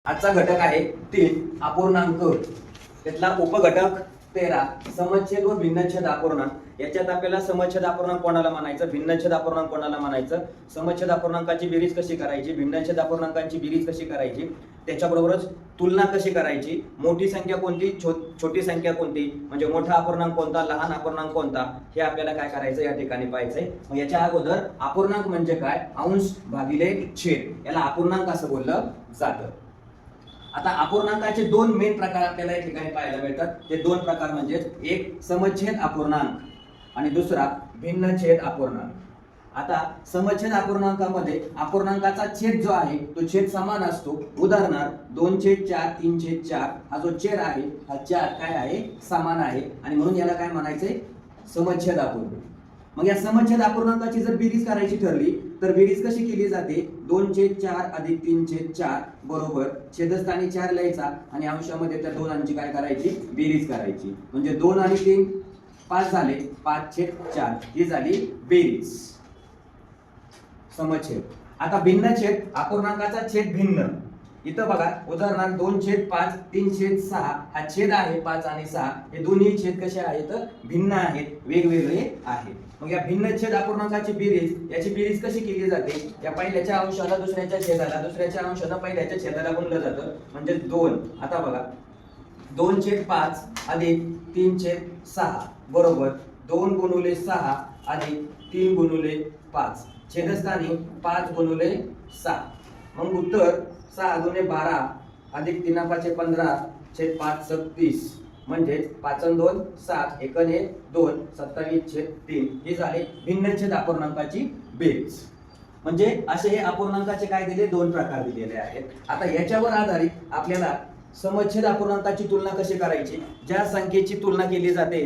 आजचा घटक आहे 3 अपूर्णांक, त्यातला उपघटक 13 समच्छेद व भिन्नच्छेद अपूर्णांक। याच्यात आपल्याला समच्छेद अपूर्णांक कोणाला म्हणायचं, भिन्नच्छेद अपूर्णांक कोणाला म्हणायचं, समच्छेद अपूर्णांकाची बेरीज कशी करायची, भिन्नच्छेद अपूर्णांकांची बेरीज कशी करायची, त्याच्याबरोबरच तुलना कशी करायची, मोठी संख्या कोणती, छोटी संख्या कोणती, म्हणजे मोठा अपूर्णांक कोणता, लहान अपूर्णांक कोणता, हे आपल्याला काय करायचं या ठिकाणी पाहायचंय। मग याच्या अगोदर अपूर्णांक म्हणजे काय, अंश भागिले छेद, याला अपूर्णांक असं बोललं जातं। आता अपूर्णांकाचे दोन मेन प्रकार आपल्याला या ठिकाणी पाहायला मिळतात। ते दोन प्रकार म्हणजे एक समच्छेद अपूर्णांक आणि दुसरा भिन्नच्छेद अपूर्णांक। आता समच्छेद अपूर्णांकामध्ये अपूर्णांकाचा छेद जो आहे तो छेद समान असतो। उदाहरणार्थ 2/4 3/4 हा जो छेद आहे हा 4 काय आहे, समान आहे, आणि म्हणून याला काय म्हणायचंय, समच्छेद अपूर्णांक। मग या समच्छेद अपूर्णांकाची जर बेरीज करायची ठरली तर बेरीज कशी केली जाते, 2/4 अधिक 3/4 बरोबर छेदस्थानी 4 लिहायचा आणि अंशामध्ये त्या दोनांची काय करायची, बेरीज करायची। म्हणजे 2 आणि 3 5 झाले, 5/4 ही झाली बेरीज समच्छेद। आता भिन्नच्छेद अपूर्णांकाचा छेद भिन्न, इथं बघा उदाहरणार्थ 2/5 3/6 हा छेद आहे 5 आणि 6, हे दोन्ही छेद कसे आहेत, भिन्न आहेत, वेगवेगळे आहेत। मग या भिन्नच्छेद अपूर्णांकाची बेरीज, याची बेरीज कशी केली जाते, या पहिल्याच्या अंशाला दुसऱ्याच्या छेदाला, दुसऱ्याच्या अंशाला पहिल्याच्या छेदाला गुणलं जातं, म्हणजे 2। आता बघा 2/5 अधिक 3/6 बरोबर 2 गुणिले 6 अधिक 3 गुणिले 5, छेदस्थानी 5 गुणिले 6, मग उत्तर 6 दुने 12 अधिक 3 5 15 छेद 5 36, म्हणजे 5 आणि 2 7 1 आणि 2 27/3 ही झाली भिन्नच्छेद अपूर्णांकाची बेरीज। म्हणजे असे हे अपूर्णांकाचे काय दिले, दोन प्रकार दिलेले आहेत। आता याच्यावर आधारित आपल्याला समच्छेद अपूर्णांकाची तुलना कशी करायची, ज्या संख्येची तुलना केली जाते,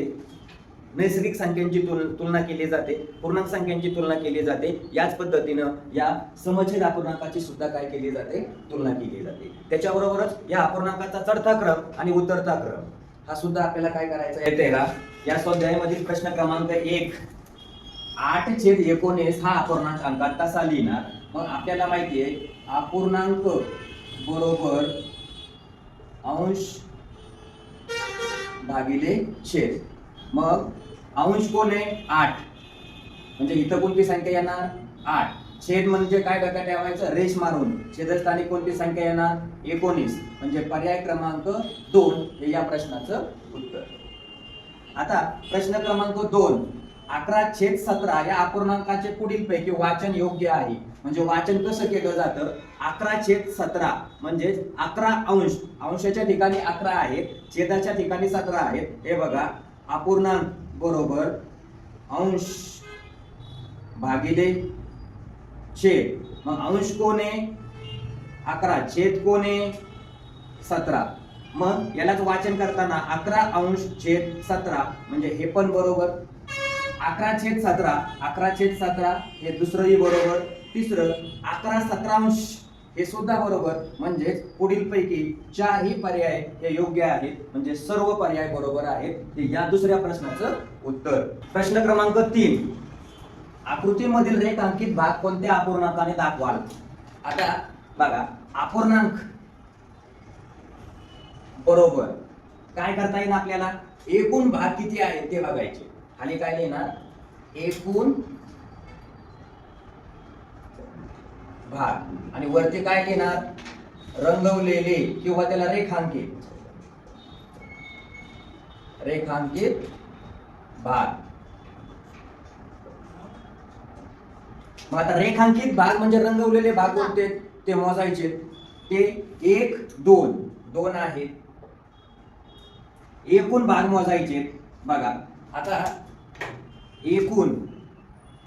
नैसर्गिक संख्यांची तुलना केली जाते, पूर्णांक संख्यांची तुलना केली जाते, याच पद्धतीनं या समच्छेद अपूर्णांकाची सुद्धा काय केली जाते, तुलना केली जाते। त्याच्याबरोबरच या अपूर्णांकाचा चढता क्रम आणि उतरता क्रम हा सुद्धा आपल्याला काय करायचा आहे। 13 या स्वाध्यायामधील प्रश्न क्रमांक 1 8/19 हा अपूर्णांक अंकात कसा लिहिणार। मग आपल्याला माहिती आहे अपूर्णांक बरोबर अंश भागिले छेद। मग अंश कोण आहे, 8, म्हणजे इथं कोणती संख्या येणार, 8। छेद म्हणजे काय डोक्यात ठेवायचं, रेष मारून, छेदस्थानी कोणती संख्या येणार, 19, म्हणजे पर्याय क्रमांक 2 हे या प्रश्नाचं उत्तर। आता प्रश्न क्रमांक 2 11/17 या अपूर्णांकाचे पुढील पैकी वाचन योग्य आहे। म्हणजे वाचन कसं केलं जातं, 11/17 म्हणजे 11 अंश, अंशाच्या ठिकाणी 11 आहेत, छेदाच्या ठिकाणी 17 आहेत। हे बघा अपूर्णांक बरोबर अंश भागिले छेद, मग अंश कोण आहे 11, छेद कोण आहे 17, मग यालाच वाचन करताना 11 अंश छेद 17 म्हणजे हे पण बरोबर, 11/17 11/17 हे दुसरंही बरोबर, तिसरं 11/17 हे सुद्धा बरोबर, म्हणजे पुढील पैकी 4 ही पर्याय हे योग्य आहेत, म्हणजे सर्व पर्याय बरोबर आहेत, हे या दुसऱ्या प्रश्नाचं उत्तर। प्रश्न क्रमांक 3 आकृतीमधील रेखांकित भाग कोणत्या अपूर्णांकाने दाखवाल। आता बघा अपूर्णांक बरोबर काय करता येईल आपल्याला, एकूण भाग किती आहेत ते बघायचे। खाली काय लिहिणार, एकूण भाग, आणि वरती काय लिहिणार, रंगवलेले किंवा त्याला रेखांकित भाग। मग आता रेखांकित भाग म्हणजे रंगवलेले भाग कोणते ते मोजायचे, ते 1 2 2 आहेत, एकूण भाग मोजायचे। बघा आता एकूण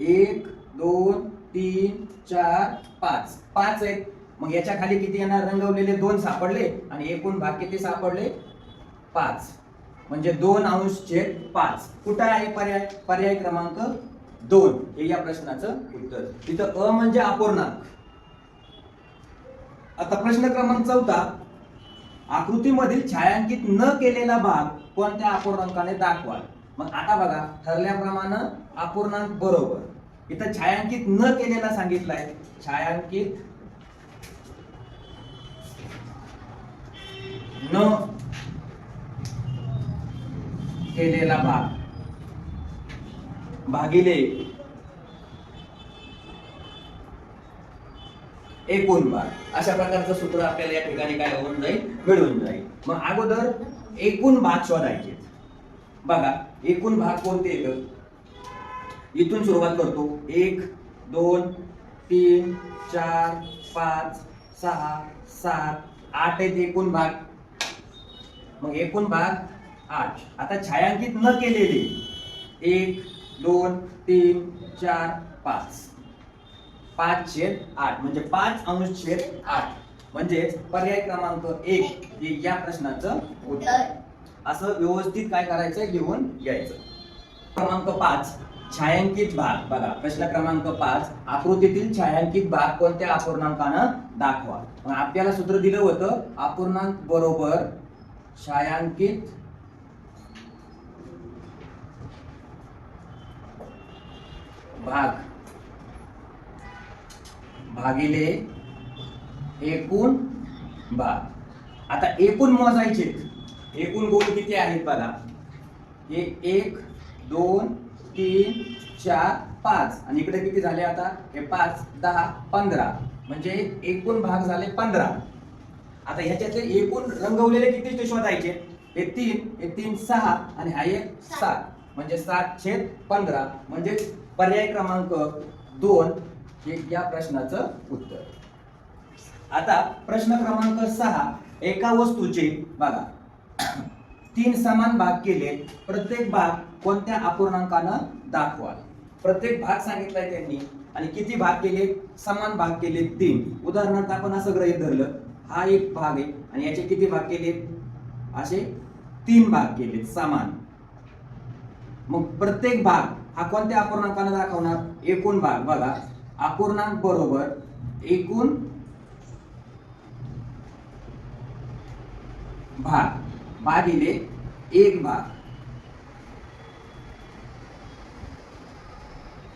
1 2 3 4 5 5 आहेत, मग याच्या खाली किती येणार, रंगवलेले 2 सापडले आणि एकूण भाग किती सापडले 5, म्हणजे 2 अंश छेद 5। कुठं आहे पर्याय, पर्याय क्रमांक 2 हे या प्रश्नाचं उत्तर। इथं अ म्हणजे अपूर्णांक। आता प्रश्न क्रमांक 4 आकृतीमधील छायांकित न केलेला भाग कोणत्या अपूर्णांकाने दाखवाल। मग आता बघा ठरल्याप्रमाणे अपूर्णांक बरोबर, इथं छायांकित न केलेला सांगितलाय, छायांकित न केलेला भाग भागिले एकूण भाग, अशा प्रकारचं सूत्र आपल्याला या ठिकाणी काय होऊन जाईल, मिळून जाईल. मग अगोदर एकूण भाग शोधायचे. बघा एकूण भाग कोणते येतं, इथून सुरुवात करतो. 1 2 3 4 5 6 7 8 आहेत एकूण भाग. मग एकूण भाग 8. आता छायांकित न केलेले 1 2 3 4 5 5/8 म्हणजे 5/8 म्हणजे पर्याय क्रमांक 1 हे या प्रश्नाचं उत्तर. असं व्यवस्थित काय करायचं, लिहून घ्यायचं. क्रमांक 5 छायांकित भाग. बघा प्रश्न क्रमांक 5 आकृतीतील छायांकित भाग कोणत्या अपूर्णांकानं दाखवा. मग आपल्याला सूत्र दिलं होतं अपूर्णांक बरोबर छायांकित भाग भागिले एकूण भाग. आता एकूण मोजायचे, एकूण गोल किती आहेत बघा. हे 1 2 3 4 5 आणि इकडे किती झाले, आता हे 5 10 15 म्हणजे एकूण भाग झाले 15. आता ह्याच्यातले एकूण रंगवलेले किती ते शोधायचे. हे 3 6 आणि हा एक 7 म्हणजे 7/15 म्हणजे पर्याय क्रमांक 2 हे या प्रश्नाचं उत्तर. आता प्रश्न क्रमांक 6 एका वस्तूचे बघा 3 समान भाग केले, प्रत्येक भाग कोणत्या अपूर्णांकानं दाखवा. प्रत्येक भाग सांगितलाय त्यांनी आणि किती भाग केले, समान भाग केले 3. उदाहरणार्थ आपण असं गृहीत धरलं हा एक भाग आहे आणि याचे किती भाग केले, असे 3 भाग केले समान. मग प्रत्येक भाग हा कोणत्या अपूर्णांकानं दाखवणार, एकूण भाग. बघा अपूर्णांक बरोबर एकूण भाग भागिले एक भाग.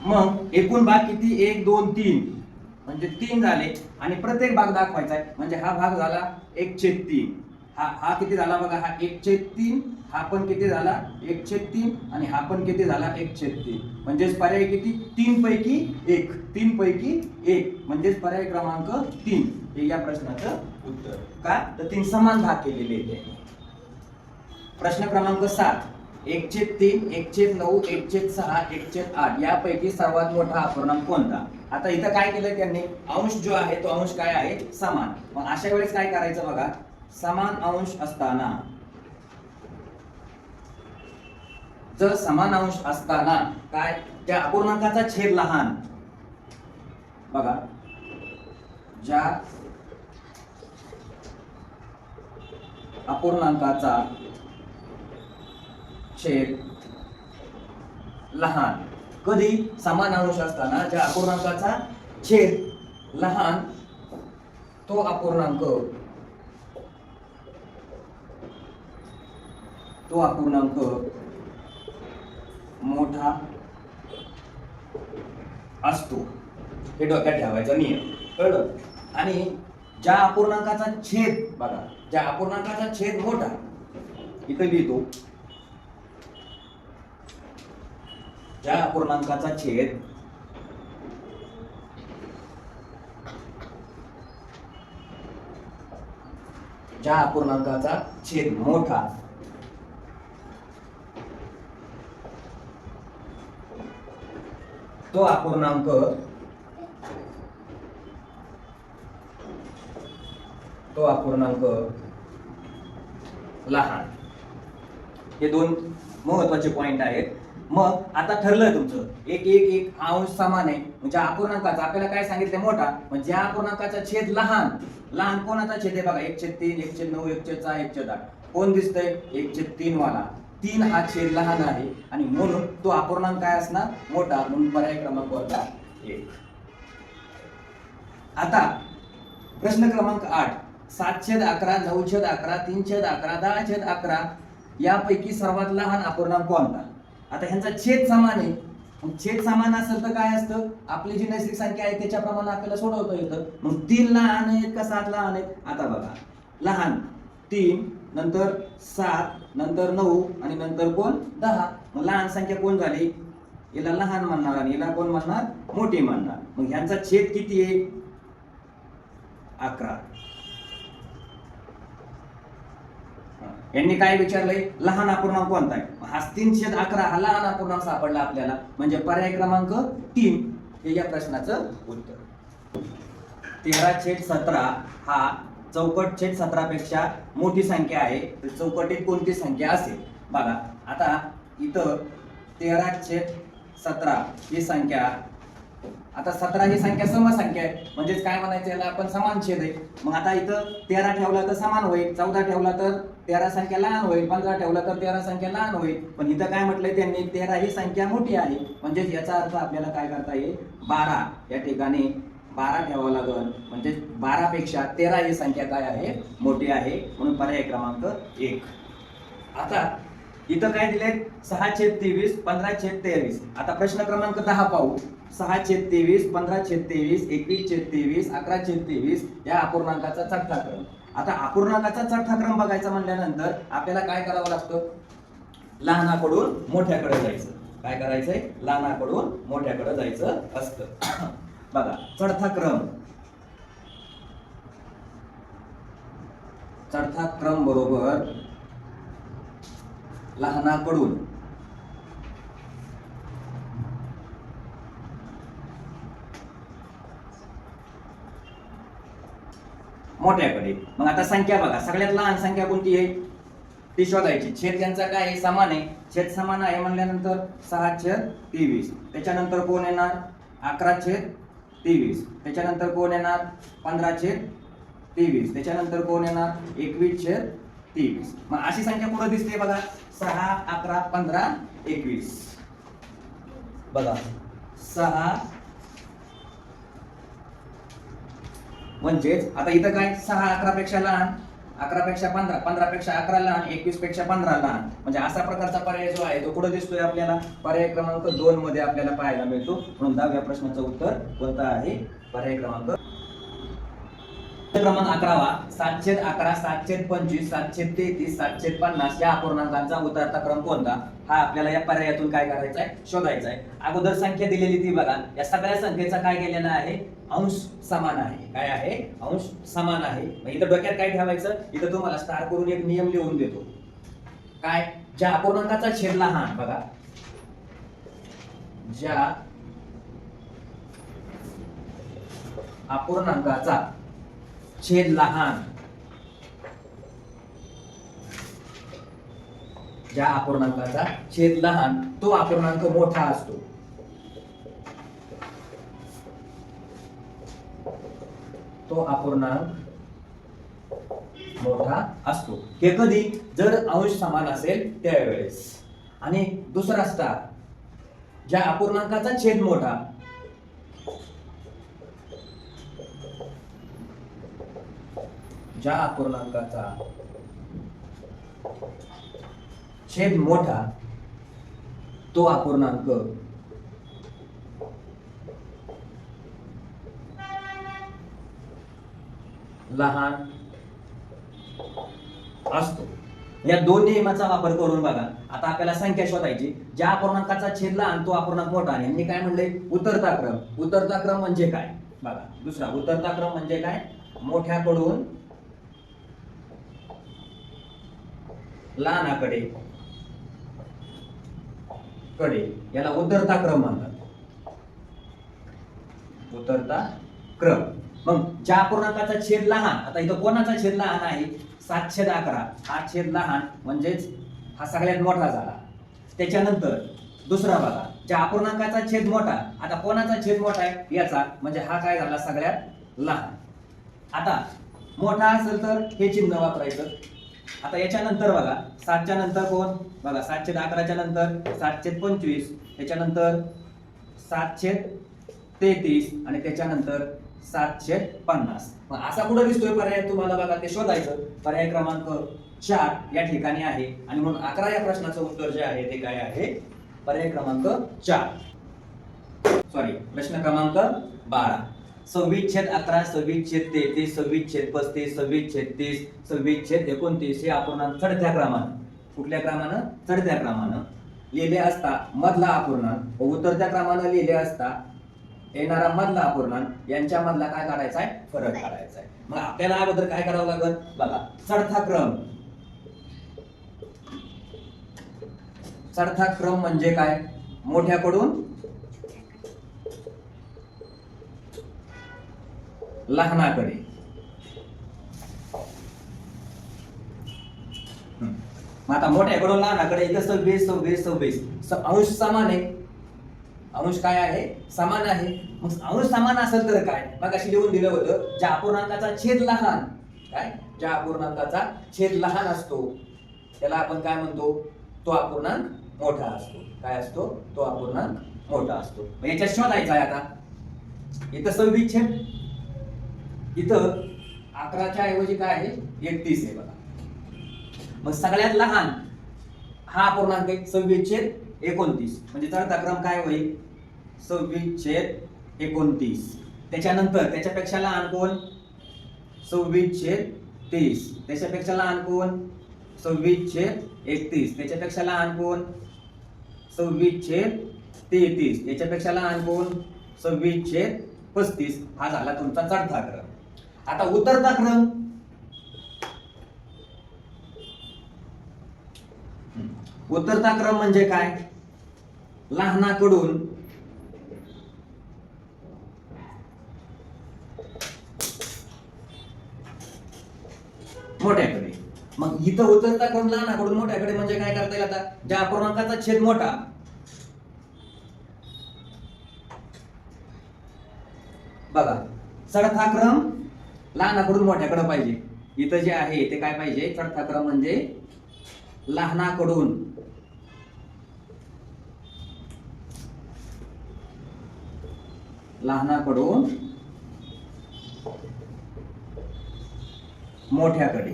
मग एकूण भाग किती, 1 2 3 म्हणजे 3 झाले आणि प्रत्येक भाग दाखवायचा आहे म्हणजे हा भाग झाला 1/3. हा किती झाला बघा, हा 1/3, हा पण किती झाला 1/3 आणि हा पण किती झाला 1/3. म्हणजेच पर्याय किती, 3 पैकी 1. 3 पैकी 1 म्हणजेच पर्याय क्रमांक 3 हे या प्रश्नाचं उत्तर. का तर 3 समान भाग केलेले आहेत. प्रश्न क्रमांक 7 1/3 1/9 1/6 1/8 यापैकी सर्वात मोठा अपूर्णांक कोणता. आता इथं काय केलं त्यांनी, अंश जो आहे तो अंश काय आहे, समान. मग अशा वेळेस काय करायचं बघा, समान अंश असताना, जर समान अंश असताना काय, त्या अपूर्णांकाचा छेद लहान. बघा ज्या अपूर्णांकाचा छेद लहान, कधी समान अंश असताना ज्या अपूर्णांकाचा छेद लहान तो अपूर्णांक मोठा असतो. हे डोक्यात ठेवायचा नियम, कळलं. आणि ज्या अपूर्णांकाचा छेद, बघा ज्या अपूर्णांकाचा छेद मोठा, इथे लिहितो ज्या अपूर्णांकाचा छेद मोठा तो अपूर्णांक लहान. हे 2 महत्वाचे पॉइंट आहेत. मग आता ठरलं तुमचं 1 1 1 अंश समान आहे म्हणजे अपूर्णांकाचा आपल्याला काय सांगितलं, मोठा. म्हणजे या अपूर्णांकाचा छेद लहान. लहान कोणाचा छेद आहे बघा, 1/3 1/9 1/6 1/8 कोण दिसतंय, 1/3 वाला. 3 हा छेद लहान आहे आणि म्हणून तो अपूर्णांक काय असणार, मोठा. म्हणून पर्याय क्रमांक 1. आता प्रश्न क्रमांक 8 7/11 9/11 3/11 10/11 यापैकी सर्वात लहान अपूर्णांक कोणता. आता ह्यांचा छेद समान आहे. छेद समान असेल तर काय असतं, आपली जी नैसर्गिक संख्या आहे त्याच्याप्रमाणे आपल्याला सोडवता येतं. मग 3 लहान आहेत का 7 लहान आहेत. आता बघा लहान 3 नंतर 7, नंतर 9 आणि नंतर कोण 10. मग लहान संख्या कोण झाली? याला लहान म्हणणार आणि याला कोण म्हणणार? मोठी म्हणणार. मग ह्यांचा छेद किती आहे? 11. यांनी काय विचारलंय? लहान अपूर्णांक कोणता आहे? हा 3/11 हा लहान अपूर्णांक सापडला आपल्याला, म्हणजे पर्याय क्रमांक 3 हे या प्रश्नाचं उत्तर. 13/17 हा चौकट/17 पेक्षा मोठी संख्या आहे, तर चौकटीत कोणती संख्या असेल? बघा आता इथं 13/17 ही संख्या, आता 17 ही संख्या समसंख्या आहे, म्हणजेच काय म्हणायचं याला आपण? समान छेद आहे. मग आता इथं 13 ठेवला तर समान होईल, 14 ठेवला तर 13 संख्या लहान होईल, 15 ठेवला तर 13 संख्या लहान होईल. पण इथं काय म्हटलंय त्यांनी? 13 ही संख्या मोठी आहे, म्हणजेच याचा अर्थ आपल्याला काय करता येईल? 12 या ठिकाणी 12 ठेवावं लागेल, म्हणजे 12 पेक्षा 13 ही संख्या काय आहे? मोठी आहे, म्हणून पर्याय क्रमांक 1. आता इथं काय दिले? 6/23, 15/23. आता प्रश्न क्रमांक 10 पाहू. 6/23, 15/23, 21/23, 11/23 या अपूर्णांकाचा चौथा क्रम. आता अपूर्णांकाचा चौथा क्रम बघायचा म्हणल्यानंतर आपल्याला काय करावं लागतं? लहानाकडून मोठ्याकडे जायचं. काय करायचंय? लहानाकडून मोठ्याकडे जायचं असतं. बघा चौथा क्रम, चौथा क्रम बरोबर लहानाकडून मोठ्याकडे. मग आता संख्या बघा, सगळ्यात लहान संख्या कोणती आहे ती शोधायची. छेद त्यांचा काय आहे? समान आहे. छेद समान आहे म्हणल्यानंतर 6/23. त्याच्यानंतर कोण येणार? 11/23. त्याच्यानंतर कोण येणार? 15/23. त्याच्यानंतर कोण येणार? 21/23. मग अशी संख्या पुढे दिसते बघा, 6, 11, 15, 21. बघा 6 म्हणजेच आता इथं काय? 6 11 पेक्षा लहान, 11 पेक्षा 15, 15 पेक्षा 11 लहान, 21 पेक्षा 15 लहान. म्हणजे असा प्रकारचा पर्याय जो आहे तो कुठे दिसतोय आपल्याला? पर्याय क्रमांक 2 मध्ये आपल्याला पाहायला मिळतो. म्हणून 10व्या प्रश्नाचं उत्तर कोणतं आहे? पर्याय क्रमांक 11. 7/11, 7/25, 7/33, 7/50 या अपूर्णांकांचा उतरता क्रम कोणता? हा आपल्याला या पर्यायातून काय करायचा आहे? शोधायचा आहे. अगोदर संख्या दिलेली ती बघा, या सगळ्या संख्येचा काय केलेला आहे? अंश समान आहे. काय आहे? अंश समान आहे. मग इथं डोक्यात काय ठेवायचं? इथं तुम्हाला स्टार करून एक नियम लिहून देतो. काय? ज्या अपूर्णांकाचा छेद लहान, बघा ज्या अपूर्णांकाचा छेद लहान, ज्या अपूर्णांकाचा छेद लहान तो अपूर्णांक मोठा असतो. तो अपूर्णांक मोठा असतो. हे कधी? जर अंश समान असेल त्यावेळेस. आणि दुसरा स्टार, ज्या अपूर्णांकाचा छेद मोठा, ज्या अपूर्णांकाचा छेद मोठा तो अपूर्णांक लहान असतो. या दोन नियमाचा वापर करून बघा आता आपल्याला संख्या शोधायची. ज्या अपूर्णांकाचा छेद लहान तो अपूर्णांक मोठा. आणि मी काय म्हणले? उतरता क्रम. उतरता क्रम म्हणजे काय? बघा दुसरा उतरता क्रम म्हणजे काय? मोठ्याकडून लहानाकडे याला उतरता क्रम म्हणतात. उतरता क्रम. मग ज्या अपूर्णांकाचा छेद लहान, आता इथं कोणाचा छेद लहान आहे? 7/11 हा छेद लहान, म्हणजेच हा सगळ्यात मोठा झाला. त्याच्यानंतर दुसरा बघा, ज्या अपूर्णांकाचा छेद मोठा, आता कोणाचा छेद मोठा आहे? याचा, म्हणजे हा काय झाला? सगळ्यात लहान. आता मोठा असेल तर हे चिन्ह वापरायचं. आता याच्यानंतर बघा 7च्या नंतर कोण? बघा 7/11च्या नंतर 7/25, त्याच्यानंतर 7/33 आणि त्याच्यानंतर 7/50. मग असा कुठे दिसतोय पर्याय तुम्हाला? बघा ते शोधायचं. पर्याय क्रमांक 4 या ठिकाणी आहे. आणि म्हणून 11 या प्रश्नाचं उत्तर जे आहे ते काय आहे? पर्याय क्रमांक 4. सॉरी, प्रश्न क्रमांक 12. 26/11, 26/33, 26/35, 26/30, 26/29 हे अपूर्णांक चढत्या क्रमानं, कुठल्या क्रमानं? चढत्या क्रमानं लिहिले असता मधला अपूर्णांक व उतरत्या क्रमानं लिहिले असता येणारा मधला अपूर्णांक यांच्या मधला काय काढायचा आहे? फरक काढायचा आहे. मग आपल्याला अगोदर काय करावं लागेल बघा. चढता क्रम, चढता क्रम म्हणजे काय? मोठ्याकडून लहानाकडे. मग आता मोठ्याकडून लहानाकडे इथं 26, 26, 26 अंश समान आहे. अंश काय आहे? समान आहे. मग अंश समान असेल तर काय? मग अशी लिहून दिलं होतं ज्या अपूर्णांकाचा छेद लहान, काय? ज्या अपूर्णांकाचा छेद लहान असतो त्याला आपण काय म्हणतो? तो अपूर्णांक मोठा असतो. काय असतो? तो अपूर्णांक मोठा असतो. मग याच्यात शोधायचा आहे आता. इथं 26 छेद, इथं 11च्या ऐवजी काय आहे? 31 आहे बघा. मग सगळ्यात लहान हा अपूर्णांक आहे 26/29. म्हणजे चढता क्रम काय होईल? 26/29. त्याच्यानंतर त्याच्यापेक्षा लहान कोण? 26/30. त्याच्यापेक्षा लहान कोण? 26/31. त्याच्यापेक्षा लहान कोण? 26/33. त्याच्यापेक्षा लहान कोण? 26/35. हा झाला तुमचा चढता क्रम. आता उतरता क्रम, उतरता क्रम म्हणजे काय? लहानाकडून मोठ्याकडे. मग इथं उतरता क्रम लहानाकडून मोठ्याकडे म्हणजे काय करता येईल? आता ज्या अपूर्णांकाचा छेद मोठा, बघा चढता क्रम लहानाकडून मोठ्याकडे पाहिजे. इथं जे आहे ते काय पाहिजे? चढता क्रम म्हणजे लहानाकडून मोठ्याकडे.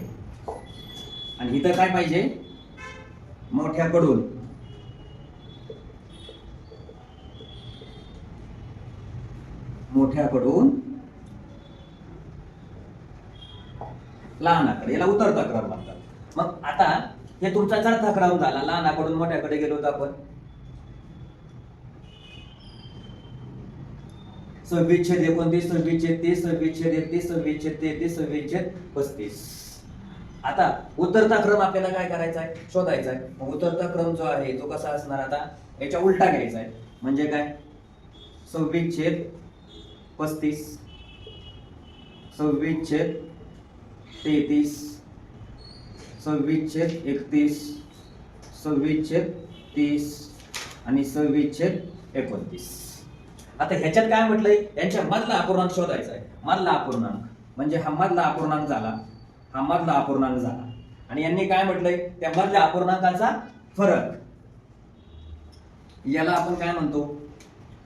आणि इथं काय पाहिजे? मोठ्याकडून लहानाकडे. याला उतरता क्रम म्हणतात. मग आता हे तुमचा चढता क्रम झाला. लहानाकडून मोठ्याकडे गेलो होतो आपण. 26/29, 26/30, 26/31, 26/33, 26/35. आता उतरता क्रम आपल्याला काय करायचा आहे? शोधायचा आहे. मग उतरता क्रम जो आहे तो कसा असणार? आता याच्या उलटा घ्यायचा आहे. म्हणजे काय? 26/35, 26/33, 26/31, 26/30 आणि 26/29. आता ह्याच्यात काय म्हटलंय? यांच्या मधला अपूर्णांक शोधायचा आहे. मधला अपूर्णांक म्हणजे हा मधला अपूर्णांक झाला, हा मधला अपूर्णांक झाला. आणि यांनी काय म्हटलंय? त्या मधल्या अपूर्णांकाचा फरक, याला आपण काय म्हणतो?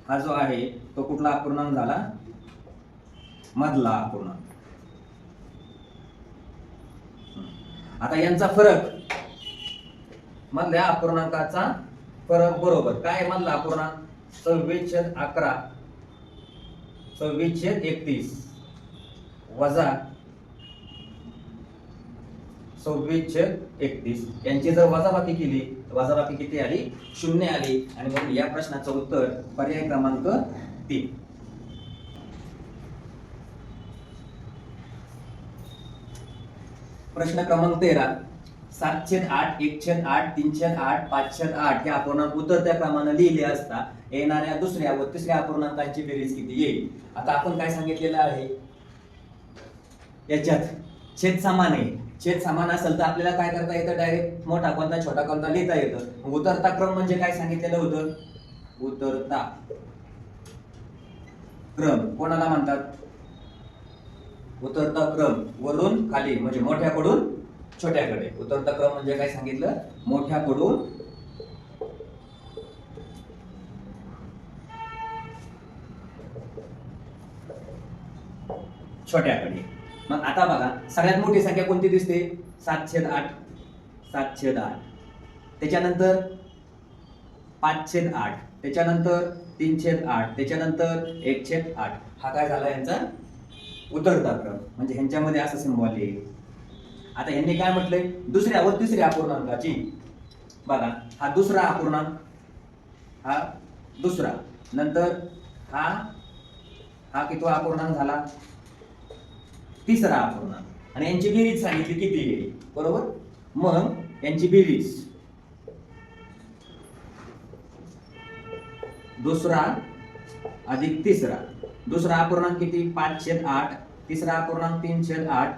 हा जो आहे तो कुठला अपूर्णांक झाला? मधला अपूर्णांक. आता यांचा फरक, मधल्या अपूर्णांकाचा फरक बरोबर काय? मधला अपूर्णांक 26/11, 26/31 वजा 26/31. यांची जर वजाबाकी केली, वजाबाकी किती आली? 0 आली. आणि म्हणून या प्रश्नाचं उत्तर पर्याय क्रमांक 3. प्रश्न क्रमांक 13. 7/8, 1/8, 3/8, 5/8 हे अपूर्णांक उतरत्या क्रमानं लिहिले असता येणाऱ्या दुसऱ्या व तिसऱ्या अपूर्णांकांची बेरीज किती येईल? आता आपण काय सांगितलेलं आहे? याच्यात छेद समान आहे. छेद समान असेल तर आपल्याला काय करता येतं? डायरेक्ट मोठा कोणता छोटा कोणता लिहिता येतं. उतरता क्रम म्हणजे काय सांगितलेलं होतं? उतरता क्रम कोणाला म्हणतात? उतरता क्रम वरून खाली म्हणजे मोठ्याकडून छोट्याकडे. उतरता क्रम म्हणजे काय सांगितलं? मोठ्याकडून छोट्याकडे. मग आता बघा सगळ्यात मोठी संख्या कोणती दिसते? 7/8, 7/8. त्याच्यानंतर 5/8, त्याच्यानंतर 3/8 त्याच्यानंतर 1/8 हा काय झाला यांचा उतरता क्रम म्हणजे ह्यांच्यामध्ये असं सिम्बॉल येईल. आता यांनी काय म्हटलंय दुसऱ्या व तिसऱ्या अपूर्णांकाची बघा हा दुसरा अपूर्णांक हा दुसरा नंतर हा कितवा अपूर्णांक झाला तिसरा अपूर्णांक आणि यांची बेरीज सांगितली किती येईल बरोबर. मग यांची बेरीज दुसरा अधिक तिसरा दुसरा अपूर्णांक किती 5/8 तिसरा अपूर्णांक 3/8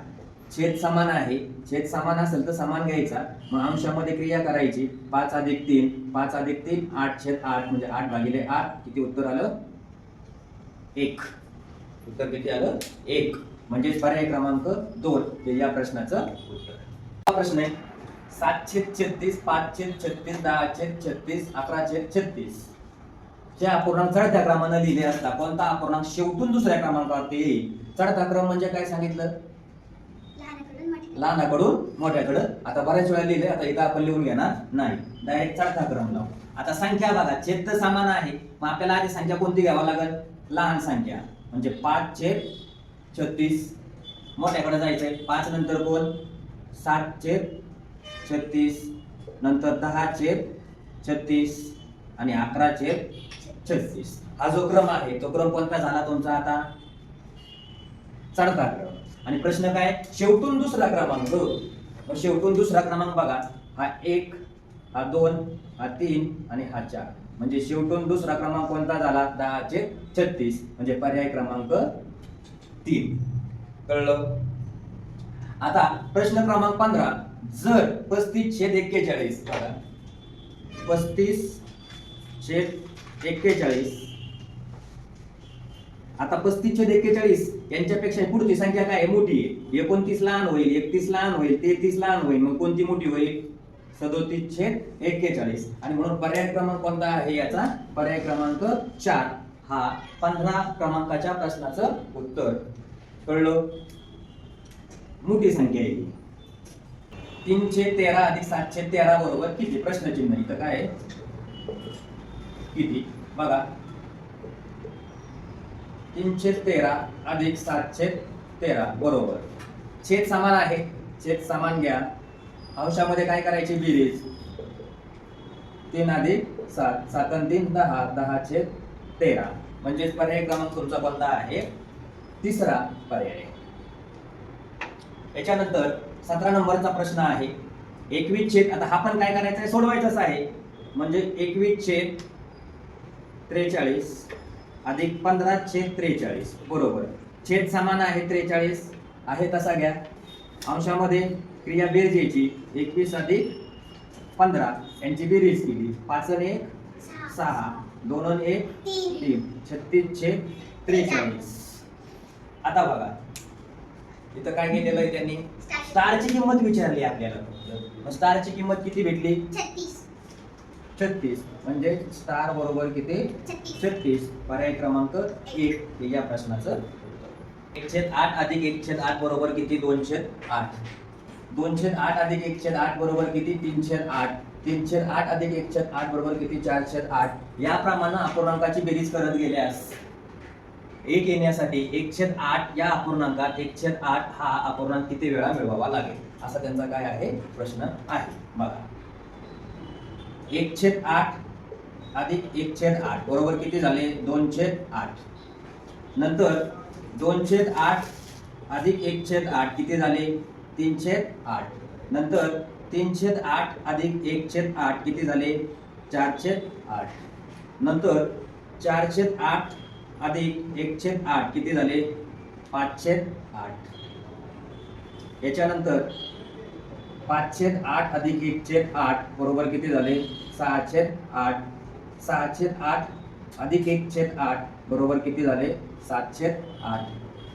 छेद समान आहे छेद समान असेल तर समान घ्यायचा मग अंशामध्ये क्रिया करायची 5 अधिक 3 5 अधिक 3 8/8 म्हणजे 8/8 किती उत्तर आलं 1 उत्तर किती आलं 1 म्हणजे पर्याय क्रमांक 2 हे या प्रश्नाचं उत्तर. हा प्रश्न आहे 7/36 5/36 10/36 11/36 च्या अपूर्णांक चढत्या क्रमाने लिहिले असता कोणता अपूर्णांक शेवटून दुसऱ्या क्रमांकावरती येईल. चढता क्रम म्हणजे काय सांगितलं लहानाकडून मोठ्याकडे. आता बऱ्याच वेळा लिहिले आता इथं आपण लिहून घेणार नाही डायरेक्ट चढता क्रम लावू. आता संख्या बघा छेद तर समान आहे मग आपल्याला आधी संख्या कोणती घ्यावी लागेल लहान संख्या म्हणजे 5/36 मोठ्याकडे जायचंय 5 नंतर कोण 7/36 नंतर 10/36 आणि 11/36 हा जो क्रम आहे तो क्रम कोणता झाला तुमचा आता चढता क्रम. आणि प्रश्न काय शेवटून दुसरा क्रमांक मग शेवटून दुसरा क्रमांक बघा हा 1 हा 2 हा 3 आणि हा 4 म्हणजे शेवटून दुसरा क्रमांक कोणता झाला 10/36 म्हणजे पर्याय क्रमांक 3 कळलं. आता प्रश्न क्रमांक 15 जर 35/41 बघा 35/41 आता 35/41 यांच्यापेक्षा पुढची संख्या काय आहे मोठी आहे 29 लहान होईल 31 लहान होईल 33 लहान होईल मग कोणती मोठी होईल 37/41 आणि म्हणून पर्याय क्रमांक कोणता आहे याचा पर्याय क्रमांक 4 हा 15 क्रमांकाच्या प्रश्नाचं उत्तर. कळलं मोठी संख्या आहे 313 अधिक 713 बरोबर किती प्रश्नचिन्ह इथं काय आहे किती बघा 313 अधिक 713 बरोबर छेद समान आहे छेद समान घ्या अंशामध्ये काय करायची बेरीज 3 अधिक 7 7 आणि 3 10 10/13 म्हणजे पर्याय क्रमांक तुमचा कोणता आहे तिसरा पर्याय. याच्यानंतर 17 नंबरचा प्रश्न आहे 21 आता हा पण काय करायचं आहे सोडवायचाच आहे म्हणजे 21/43 अधिक 15/43 बरोबर छेद समान आहे 43 आहे तसा घ्या अंशामध्ये क्रिया बेरजेची 21 अधिक 15 यांची बेरीज केली 5 आणि 1 6 2 आणि 1 3 36/43. आता बघा इथं काय केलेलं आहे त्यांनी स्टारची किंमत विचारली आपल्याला मग स्टारची किंमत किती भेटली 36 म्हणजे स्टार बरोबर किती 36 पर्याय क्रमांक 1 हे या प्रश्नाचं 1/8 अधिक 1/8 बरोबर किती 2/8 2/8 अधिक 1/8 बरोबर किती 3/8 3/8 अधिक 1/8 बरोबर किती 4/8 याप्रमाणे अपूर्णांकाची बेरीज करत गेल्यास 1 येण्यासाठी 1/8 या अपूर्णांकात 1/8 हा अपूर्णांक किती वेळा मिळवावा लागेल असा त्यांचा काय आहे प्रश्न आहे. बघा 1/8 अधिक 1/8 बरोबर किती झाले 2/8 नंतर 2/8 अधिक 1/8 किती झाले 3/8 नंतर 3/8 अधिक 1/8 किती झाले 4/8 नंतर 4/8 अधिक 1/8 किती झाले 5/8 याच्यानंतर 5/8 अधिक 1/8 बरोबर किती झाले 6/8 6/8 अधिक 1/8 बरोबर किती झाले 7/8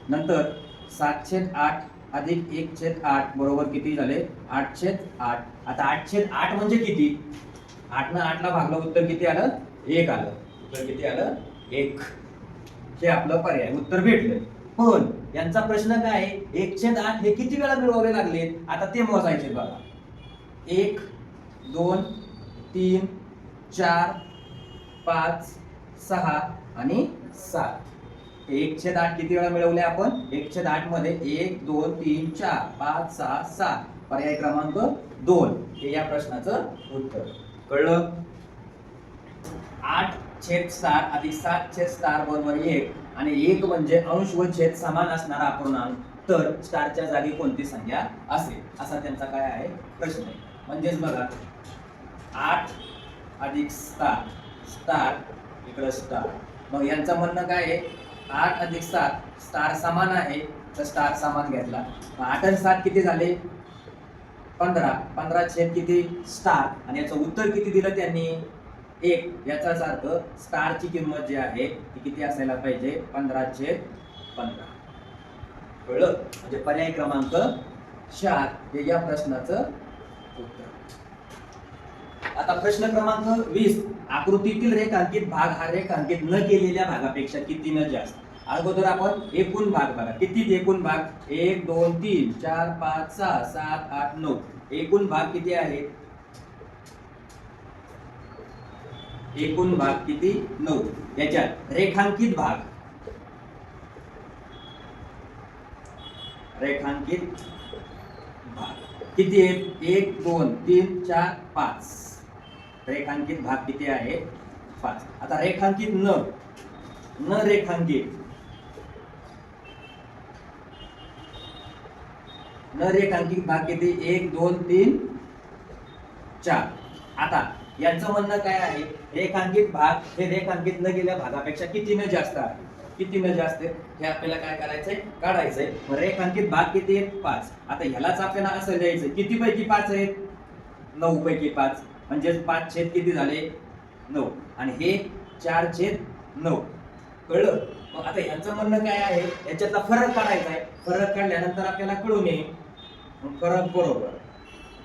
नंतर 7/8 अधिक 1/8 बरोबर किती झाले 8/8 आता 8/8 म्हणजे किती 8 न 8 ला भागलं उत्तर किती आलं 1 आलं उत्तर किती आलं 1 हे आपलं पर्याय उत्तर भेटलं. पण यांचा प्रश्न काय आहे 1/8 हे किती वेळा मिळवावे लागले आता ते मोजायचे बघा 1 2 3 4 5 6 आणि 7. 1/8 किती वेळा मिळवले आपण? 1/8 मध्ये 1 2 3 4 5 6 7. पर्याय क्रमांक 2 हे या प्रश्नाचं उत्तर. कळलं? 8/स्टार अधिक 7/स्टार बरोबर 1 आणि 1 म्हणजे अंश व छेद समान असणारा अपूर्णांक, तर स्टारच्या जागी कोणती संख्या असेल, असा त्यांचा काय आहे प्रश्न आहे. म्हणजेच बघा 8 अधिक स्टार, स्टार इकडे स्टार. मग यांचं म्हणणं काय आहे? 8 अधिक 7 स्टार समान आहे, तर स्टार समान घेतला. 8 आणि 7 किती झाले? 15. 15 छेद किती? स्टार. आणि याचं उत्तर किती दिलं त्यांनी? 1. याचाच अर्थ स्टारची किंमत जी आहे ती किती असायला पाहिजे? 15/15. कळलं? म्हणजे पर्याय क्रमांक 4 हे या प्रश्नाचं उत्तर. आता प्रश्न क्रमांक 20. आकृतीतील रेखांकित भाग हा रेखांकित न केलेल्या भागापेक्षा कितीने जास्त? अगोदर आपण एकूण भाग बघा. किती एकूण भाग? 1 2 3 4 5 6 7 8 9. एकूण भाग किती आहेत? एकूण भाग किती? 9. याच्यात रेखांकित भाग, रेखांकित भाग किती आहेत? 1 2 3 4 5. रेखांकित भाग किती आहे? 5. आता रेखांकित न रेखांकित, न रेखांकित भाग किती? 1 2 3 4. आता यांचं म्हणणं काय आहे? रेखांकित भाग हे रेखांकित न गेलेल्या भागापेक्षा कितीने जास्त आहे. कितीने जास्त हे आपल्याला काय करायचंय? काढायचंय. रेखांकित भाग किती आहेत? 5. आता ह्यालाच आपल्याला असं लिहायचं किती पैकी 5 आहेत? 9 पैकी 5. म्हणजे 5 छेद किती झाले? 9. आणि हे 4/9. कळलं? मग आता ह्यांचं म्हणणं काय आहे? याच्यातला फरक काढायचा आहे. फरक काढल्यानंतर आपल्याला कळून येईल. फरक बरोबर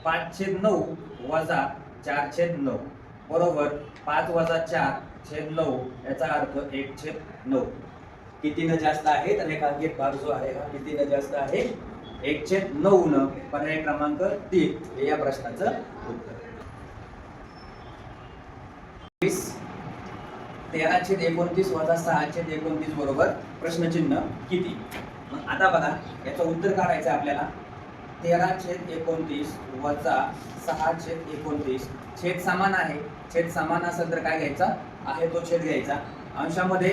5/9 वजा 4/9 बरोबर 5 वजा 4/9. याचा अर्थ 1/9. कितीने जास्त आहे? तर रेखांकित भाग जो आहे हा कितीने जास्त आहे? 1/9 न. पर्याय क्रमांक 3 हे या प्रश्नाचं उत्तर. 13/29 वजा 6/29 बरोबर प्रश्नचिन्ह किती? मग आता बघा याचं उत्तर काढायचं आपल्याला. 13/29 वजा 6/29. छेद समान आहे. छेद समान असेल तर काय घ्यायचा? आहे तो छेद घ्यायचा. अंशामध्ये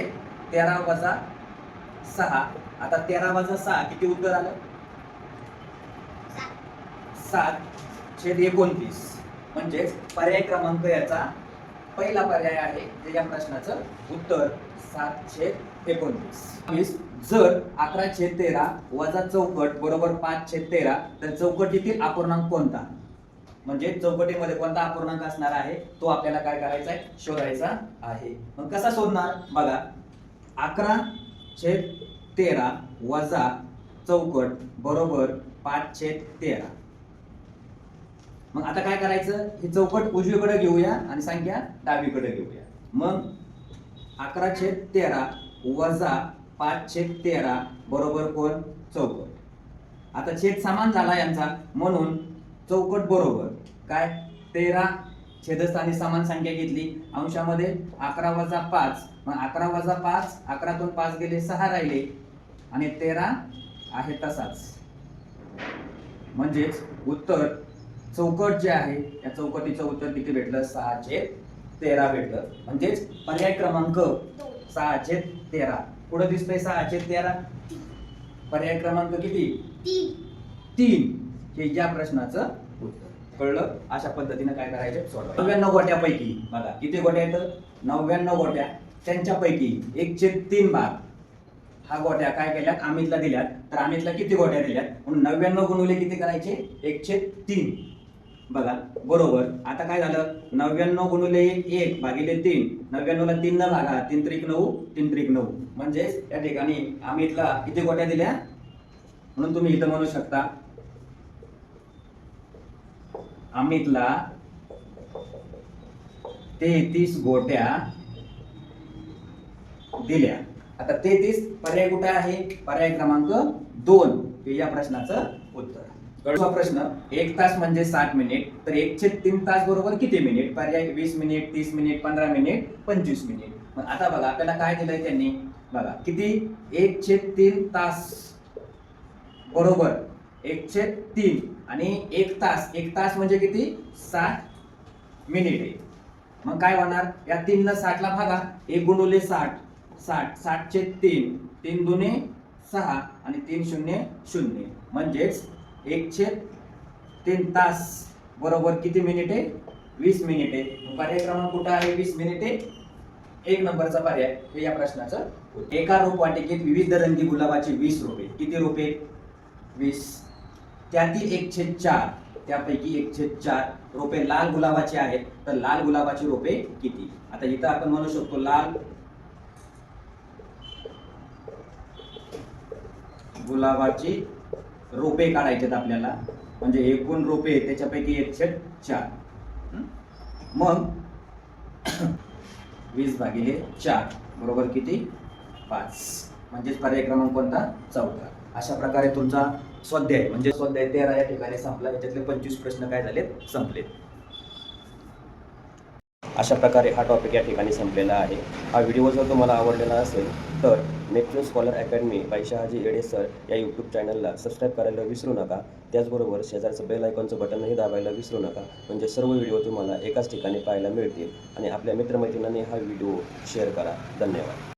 13 वजा 6. आता 13 वजा 6 किती उत्तर आलं? 7/29. म्हणजेच पर्याय क्रमांक याचा पहिला पर्याय आहे जे या प्रश्नाचं उत्तर 7/29. जर 11/13 वजा चौकट बरोबर 5/13 तर चौकटीतील अपूर्णांक कोणता? म्हणजे चौकटीमध्ये कोणता अपूर्णांक असणार आहे तो आपल्याला काय करायचा आहे? शोधायचा आहे. मग कसा शोधणार? बघा 11/13 वजा चौकट बरोबर 5/13. मग आता काय करायचं? ही चौकट उजवीकडे घेऊया आणि संख्या डावीकडे घेऊया. मग 11/13 वजा 5/13 बरोबर कोण? चौकट. आता छेद समान झाला यांचा म्हणून चौकट बरोबर काय? 13 छेदस्थानी समान संख्या घेतली. अंशामध्ये 11 वजा 5. मग 11 वजा 5 11तून 5 गेले 6 राहिले आणि 13 आहे तसाच. म्हणजेच उत्तर चौकट जे आहे या चौकटीचं उत्तर किती भेटलं? 6/13 भेटलं. म्हणजेच पर्याय क्रमांक 6/13. पुढे दिसतंय 6/13. पर्याय क्रमांक किती? 3 हे या प्रश्नाचं उत्तर. कळलं? अशा पद्धतीने काय करायचे? सोडवायचे. 99 गोट्यापैकी बघा किती गोट्या आहेत? 99 गोट्या. त्यांच्यापैकी 1/3 भाग हा गोट्या काय केल्यात? अमितला दिल्यात. तर अमितला किती गोट्या दिल्यात? म्हणून 99 गुणिले किती करायचे? 1/3. बघा बरोबर. आता काय झालं? 99 गुणिले 1 भागिले 3. 99 ला 3 न भागा. 3×9 3×9. म्हणजे या ठिकाणी अमितला किती गोट्या दिल्या? म्हणून तुम्ही इथं म्हणू शकता अमितला 33 गोट्या दिल्या. आता 33 पर्याय कुठे आहे? पर्याय क्रमांक 2 हे या प्रश्नाचं उत्तर. कळवा प्रश्न. 1 तास म्हणजे 60 मिनिट तर 1/3 तास बरोबर किती मिनिट? पर्याय 20 मिनिट 30 मिनिट 15 मिनिट 25 मिनिट. मग आता बघा आपल्याला काय दिलंय त्यांनी, बघा किती 1/3 तास बरोबर 1/3 आणि 1 तास म्हणजे किती 60 मिनिटे. मग काय होणार, या 3 न 60 ला भागा, 1 गुणुले 60 60/3 3 दुने 6 आणि 3 शून्य 0 म्हणजेच 1/3 तास बरोबर किती मिनिटे 20 मिनिटे. पर्याय क्रमांक कुठे आहे 20 मिनिटे, 1 नंबरचा पर्याय हे या प्रश्नाचं. एका रोपवाटिकेत विविध रंगी गुलाबाची 20 रोपे, किती रोपे 20, त्यातील 1/4 त्यापैकी 1/4 रोपे लाल गुलाबाची आहेत, तर लाल गुलाबाची रोपे किती. आता इथं आपण म्हणू शकतो लाल गुलाबाची रोपे काढायचे आपल्याला, म्हणजे एकूण रोपे त्याच्यापैकी 1/4 मग 20/4 बरोबर किती 5, म्हणजेच पर्याय क्रमांक कोणता 14. अशा प्रकारे तुमचा स्वाध्याय म्हणजे स्वाध्याय 13 या ठिकाणी संपला. याच्यातले 25 प्रश्न काय झालेत संपलेत. अशा प्रकारे हा टॉपिक या ठिकाणी संपलेला आहे. हा व्हिडिओ जर तुम्हाला आवडलेला असेल तर Neptune scholar academy by Shahaji Yede sir या यूट्यूब चॅनलला सबस्क्राईब करायला विसरू नका. त्याचबरोबर शेजारचं बेल आयकॉनचं बटनही दाबायला विसरू नका, म्हणजे सर्व व्हिडिओ तुम्हाला एकाच ठिकाणी पाहायला मिळतील. आणि आपल्या मित्रमैत्रिणींनी हा व्हिडिओ शेअर करा. धन्यवाद.